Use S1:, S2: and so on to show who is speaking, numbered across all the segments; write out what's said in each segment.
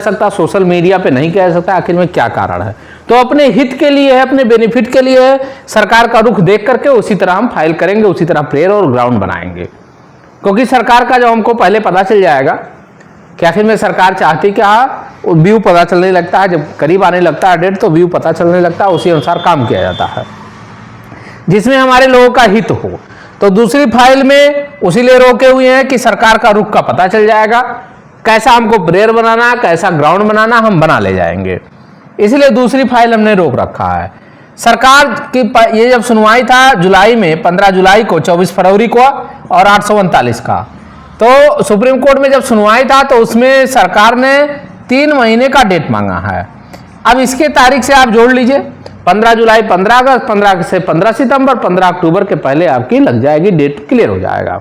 S1: सकता, social media पे नहीं कह सकता, आखिर में क्या कारण है। तो अपने हित के लिए है, अपने बेनिफिट के लिए है, सरकार का रुख देख करके उसी तरह हम फाइल करेंगे, उसी तरह प्रेयर और ग्राउंड बनाएंगे। क्योंकि सरकार का जब हमको पहले पता चल जाएगा कि आखिर में सरकार चाहती क्या, व्यू पता चलने लगता है, जब करीब आने लगता है डेट तो व्यू पता चलने लगता है, उसी अनुसार काम किया जाता है जिसमें हमारे लोगों का हित हो। तो दूसरी फाइल में उसीलिए रोके हुए हैं कि सरकार का रुख का पता चल जाएगा, कैसा हमको प्रेयर बनाना, कैसा ग्राउंड बनाना हम बना ले जाएंगे, इसलिए दूसरी फाइल हमने रोक रखा है। सरकार की ये जब सुनवाई था जुलाई में, 15 जुलाई को, 24 फरवरी को और 839 का, तो सुप्रीम कोर्ट में जब सुनवाई था तो उसमें सरकार ने 3 महीने का डेट मांगा है। अब इसके तारीख से आप जोड़ लीजिए, 15 जुलाई, 15 अगस्त, 15 से 15 सितंबर, 15 अक्टूबर के पहले आपकी लग जाएगी, डेट क्लियर हो जाएगा।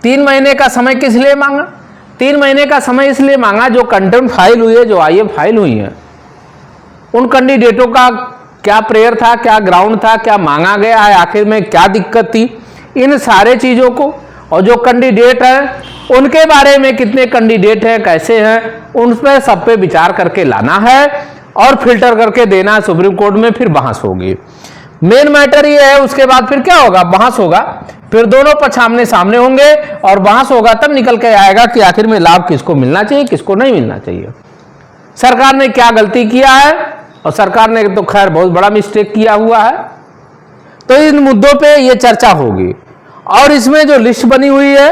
S1: 3 महीने का समय किस लिए मांगा? 3 महीने का समय इसलिए मांगा, जो कंटेम्प्ट फाइल हुई है, जो आईएफ फाइल हुई है, उन कैंडिडेटों का क्या प्रेयर था, क्या ग्राउंड था, क्या मांगा गया है, आखिर में क्या दिक्कत थी, इन सारे चीज़ों को, और जो कैंडिडेट हैं उनके बारे में, कितने कैंडिडेट हैं, कैसे हैं, उन पर सब पे विचार करके लाना है और फिल्टर करके देना सुप्रीम कोर्ट में, फिर बहस होगी। मेन मैटर ये है, उसके बाद फिर क्या होगा, बहस होगा, फिर दोनों पक्ष आमने सामने होंगे और बहस होगा, तब निकल के आएगा कि आखिर में लाभ किसको मिलना चाहिए, किसको नहीं मिलना चाहिए, सरकार ने क्या गलती किया है, और सरकार ने तो खैर बहुत बड़ा मिस्टेक किया हुआ है। तो इन मुद्दों पे ये चर्चा होगी। और इसमें जो लिस्ट बनी हुई है,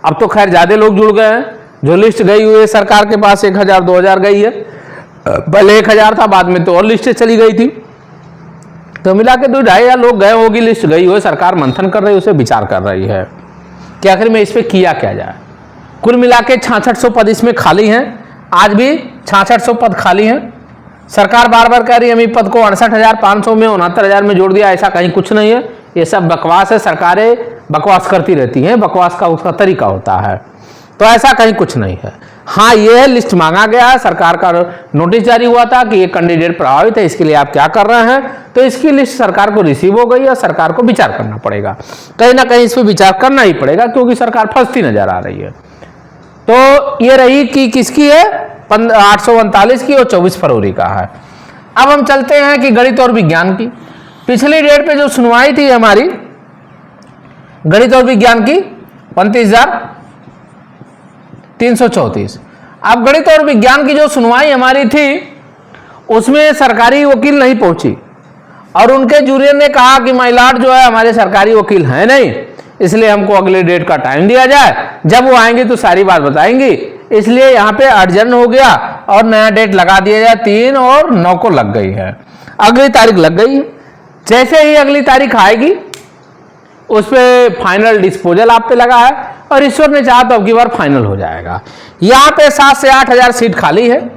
S1: अब तो खैर ज्यादा लोग जुड़ गए हैं, जो लिस्ट गई हुई है सरकार के पास 1000 2000 गई है, पहले 1000 था, बाद में तो और लिस्टें चली गई थी, तो मिला के 2-2.5 लोग गए होगी, लिस्ट गई हुई, सरकार मंथन कर रही है, उसे विचार कर रही है कि आखिर में इस पर किया क्या जाए। कुल मिला के 6600 पद इसमें खाली हैं, आज भी 6600 पद खाली हैं। सरकार बार बार कह रही है हम इस पद को 68,500 में, 69,000 में जोड़ दिया, ऐसा कहीं कुछ नहीं है, ये सब बकवास है, सरकारें बकवास करती रहती हैं, बकवास का उसका तरीका होता है, तो ऐसा कहीं कुछ नहीं है। हाँ, ये है लिस्ट मांगा गया है, सरकार का नोटिस जारी हुआ था कि ये कैंडिडेट प्रभावित है, इसके लिए आप क्या कर रहे हैं, तो इसकी लिस्ट सरकार को रिसीव हो गई है, सरकार को विचार करना पड़ेगा, कहीं ना कहीं इस पर विचार करना ही पड़ेगा, क्योंकि सरकार फंसती नजर आ रही है। तो ये रही कि किसकी है, 839 की और 24 फरवरी का है। अब हम चलते हैं कि गणित और विज्ञान की। पिछली डेट पे जो सुनवाई थी हमारी गणित और विज्ञान की 35,334। अब गणित और विज्ञान की जो सुनवाई हमारी थी उसमें सरकारी वकील नहीं पहुंची, और उनके जूनियर ने कहा कि माय लॉर्ड जो है हमारे सरकारी वकील हैं नहीं, इसलिए हमको अगले डेट का टाइम दिया जाए, जब वो आएंगे तो सारी बात बताएंगी, इसलिए यहाँ पे अर्जन हो गया और नया डेट लगा दिया जाए। 3 और 9 को लग गई है, अगली तारीख लग गई है। जैसे ही अगली तारीख आएगी उस पर फाइनल डिस्पोजल आप पे लगा है, और ईश्वर ने चाहा तो अब की बार फाइनल हो जाएगा। यहाँ पे 7 से 8 हजार सीट खाली है,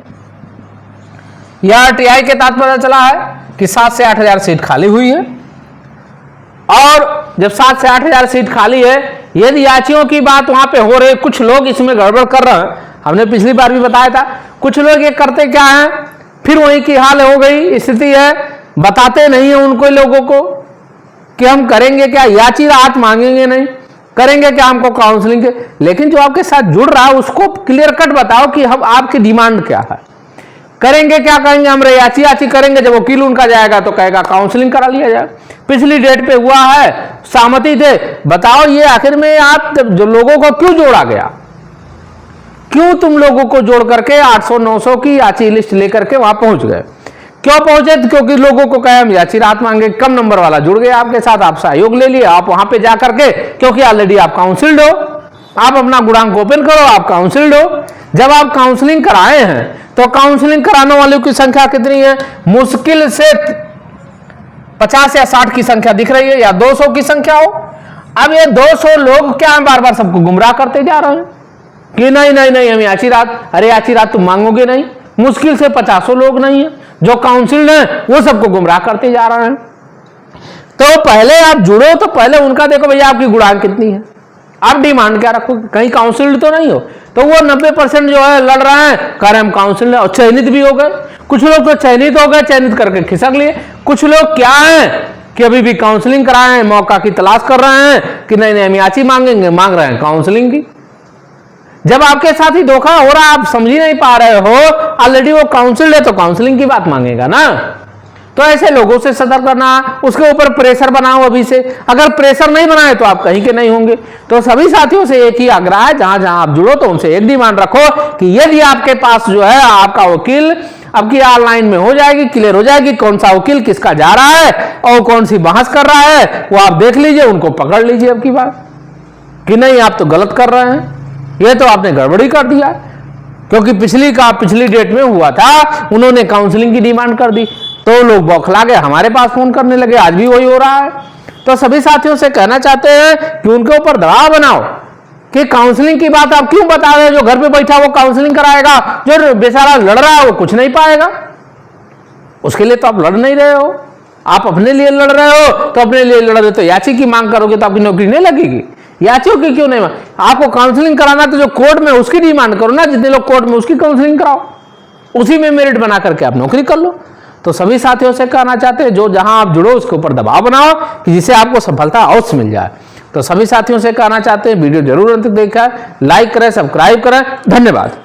S1: यह आरटीआई के तहत पता चला है कि 7 से 8 हजार सीट खाली हुई है, और जब 7 से 8 हजार सीट खाली है, यदि याचियों की बात वहां पे हो रही, कुछ लोग इसमें गड़बड़ कर रहे हैं, हमने पिछली बार भी बताया था, कुछ लोग ये करते क्या है, फिर वही की हाल हो गई स्थिति है, बताते नहीं है उनको लोगों को कि हम करेंगे क्या, याची राहत मांगेंगे नहीं, करेंगे क्या हमको काउंसलिंग के, लेकिन जो आपके साथ जुड़ रहा है उसको क्लियर कट बताओ कि हम आपकी डिमांड क्या है, करेंगे क्या, कहेंगे हम याची करेंगे, जब वकील उनका जाएगा तो कहेगा काउंसलिंग करा लिया जाए। पिछली डेट पे हुआ है, सहमति थे, बताओ ये आखिर में आप जो लोगों को क्यों जोड़ा गया, क्यों तुम लोगों को जोड़ करके 800-900 की याची लिस्ट लेकर के वहां पहुंच गए, क्यों पहुंचे, क्योंकि लोगों को कहे हम याची राहत मांगे, कम नंबर वाला जुड़ गया आपके साथ, आप सहयोग ले लिए, आप वहां पे जा करके, क्योंकि ऑलरेडी आप काउंसिल्ड हो, आप अपना गुणांक ओपन करो, आप काउंसिल्ड हो। जब आप काउंसलिंग कराए हैं तो काउंसलिंग कराने वालों की संख्या कितनी है, मुश्किल से 50 या 60 की संख्या दिख रही है, या 200 की संख्या हो। अब ये 200 लोग क्या बार बार सबको गुमराह करते जा रहे हैं कि नहीं नहीं नहीं हम याची राहत, अरे याची राहत तुम मांगोगे नहीं, मुश्किल से 50 लोग नहीं है जो काउंसिल है, वो सबको गुमराह करते जा रहे हैं। तो पहले आप जुड़ो तो पहले उनका देखो भैया आपकी गुणांक कितनी है, आप डिमांड क्या रखो, कहीं काउंसिल तो नहीं हो। तो वो 90% जो है लड़ रहे हैं, कह रहे हम काउंसिल और चयनित भी हो गए, कुछ लोग तो चयनित हो गए, चयनित करके खिसक लिए, कुछ लोग क्या है कि अभी भी काउंसलिंग कराए हैं, मौका की तलाश कर रहे हैं कि नहीं नहीं हम याची मांगेंगे, मांग रहे हैं काउंसलिंग की। जब आपके साथ ही धोखा हो रहा, आप समझ ही नहीं पा रहे हो, ऑलरेडी वो काउंसिल है तो काउंसलिंग की बात मांगेगा ना। तो ऐसे लोगों से सतर्क करना, उसके ऊपर प्रेशर बनाओ अभी से। अगर प्रेशर नहीं बनाए तो आप कहीं के नहीं होंगे। तो सभी साथियों से एक ही आग्रह है, जहां जहां आप जुड़ो तो उनसे एक डिमांड रखो कि यदि आपके पास जो है आपका वकील अब की ऑनलाइन में हो जाएगी, क्लियर हो जाएगी कौन सा वकील किसका जा रहा है और कौन सी बहस कर रहा है, वो आप देख लीजिए, उनको पकड़ लीजिए अब की बार कि नहीं आप तो गलत कर रहे हैं, ये तो आपने गड़बड़ी कर दिया। क्योंकि पिछली डेट में हुआ था, उन्होंने काउंसलिंग की डिमांड कर दी तो लोग बौखला गए, हमारे पास फोन करने लगे, आज भी वही हो रहा है। तो सभी साथियों से कहना चाहते हैं कि उनके ऊपर दबाव बनाओ कि काउंसलिंग की बात आप क्यों बता रहे हैं, जो घर पे बैठा वो काउंसलिंग कराएगा, जो बेचारा लड़ रहा है वो कुछ नहीं पाएगा। उसके लिए तो आप लड़ नहीं रहे हो, आप अपने लिए लड़ रहे हो। तो अपने लिए लड़ रहे तो याची की मांग करोगे तो आपकी नौकरी नहीं लगेगी। याचियों की क्यों नहीं, आपको काउंसलिंग कराना तो जो कोर्ट में उसकी डिमांड करो ना, जितने लोग कोर्ट में उसकी काउंसलिंग कराओ, उसी में मेरिट बना करके आप नौकरी कर लो। तो सभी साथियों से कहना चाहते हैं जो जहां आप जुड़ो उसके ऊपर दबाव बनाओ कि जिससे आपको सफलता अवश्य मिल जाए। तो सभी साथियों से कहना चाहते हैं वीडियो जरूर अंत तक देखा, लाइक करें, सब्सक्राइब करें। धन्यवाद।